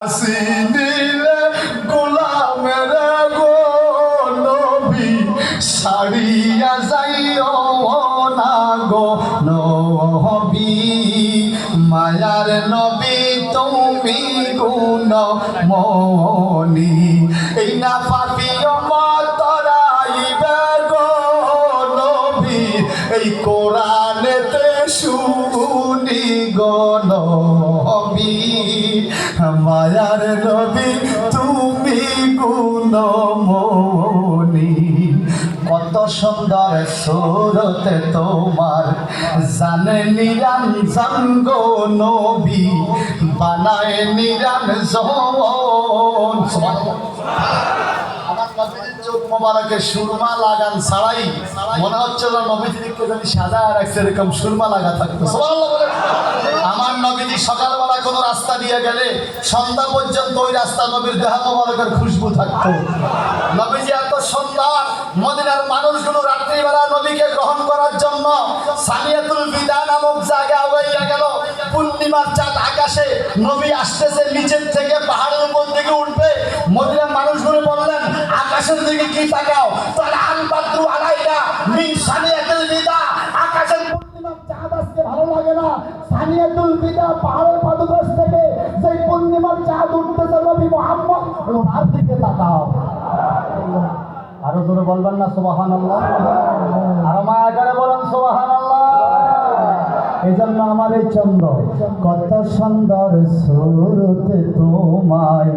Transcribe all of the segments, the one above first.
দিলে গোলামের গো নবী সারিয়া যাইও না গো নবী মায়ার নবী তুমি গুণ মনি এই না পাপিও মতরাইবে গো নবী এই কোরআনেতে শুনি গো নবী মায়ার নবী তুমি গুণমণি কত সুন্দর সুরতে তোমার জানে নিরঞ্জন গো নবী বানায় নিরঞ্জন আমার নবীর চোখ মোবারকে সুরমা লাগান ছাড়াই মনে হচ্ছিল নবীজিকে যদি সাজায় রাখছে এরকম সুরমা লাগা থাকতো। আমার নবীজি সকালবেলা কোনো রাস্তা দিয়ে গেলে সন্ধ্যা পর্যন্ত ওই রাস্তা নবীর দেহ মোবারকের খুশবু থাকতো। নবীজি এত সুন্দর, মদিনার মানুষগুলো রাত্রিবেলা নবীকে গ্রহণ করার জন্য সানিয়াতুল বিদা নামক জায়গায় আগাইয়া গেল। পূর্ণিমার চাঁদ আকাশে, নবী আসতেছে নিচের থেকে, পাহাড়ের উপর থেকে উঠবে। মদিনার মানুষগুলো বললেন, আকাশের দিকে কি তাকাও? তালাল বাদরু আলাইনা মিন সানিয়াতুল বিদা, আকাশের পূর্ণিমার চাঁদ আজকে ভালো লাগে না। সানিয়াতুল বিদা পাহাড়ের পাদদেশ থেকে যে পূর্ণিমার চাঁদ উঠতেছে, নবী মুহাম্মদ ওনার দিকে তাকাও। আরো জোরে বলবেন না সুবহানাল্লাহ? আরো মায়া করে বলেন সুবহানাল্লাহ। এই জন্য আমার এই চন্দ্র কত সুন্দর সুরতে তোমায়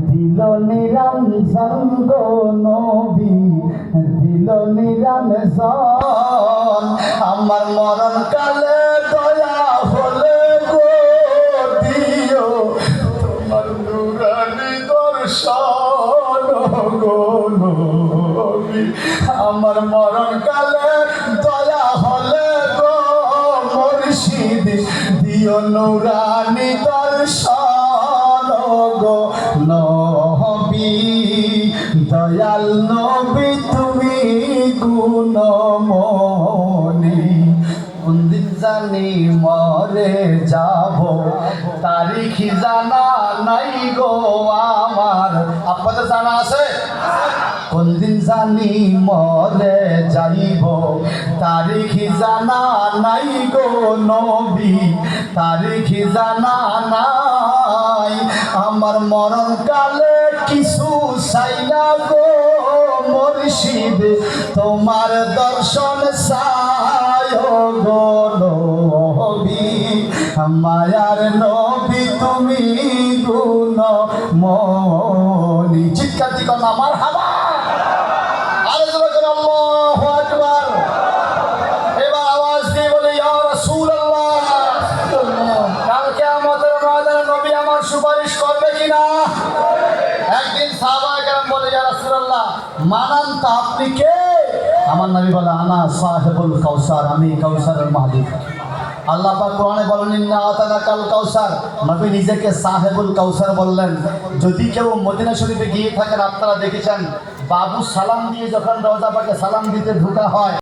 দিল নিরঞ্জন গো নবী দিল নিরঞ্জন আমার মরণ কালে দয়া হলে গো দিও তোমার নুরানি দর্শন গো নবী আমার মরণ কালে দয়া হলে গো মুর্শিদ দিও নুরানি দর্শন গো নবী দয়াল নবী তুমি গুণমণি কোনদিন জানি মরে যাব তারিখ জানা নাই গো আমার। আপনাদের জানা আছে? কোনদিন জানি মরে যাইব তারিখ জানা নাই গো নবী তারিখ জানা নাই। আমার মরণ কালে কিছু চাই না গো মুর্শিদ তোমার দর্শন চাই গো নবী মায়ার নবী তুমি গুণমণি। চিৎকার দিক আমার হাবা সুপারিশ করবে কিনা? একদিন সাহাবায়ে কেরাম বলে, ইয়া রাসূলুল্লাহ মানান তা আপনি কে? আমার নবী বলে, আনা সাহেবুল কাউসার, আমি কাউসারের মালিক। আল্লাহ পাক কোরআনে বলেন, ইন্না আতানাকাল কাউসার। নবী নিজেকে সাহেবুল কাউসার বললেন। যদি কেউ মদিনা শরীফে গিয়ে থাকেন, আপনারা দেখেছেন বাবু সালাম দিয়ে যখন রওজা পাকে সালাম দিতে ঢোকা হয়,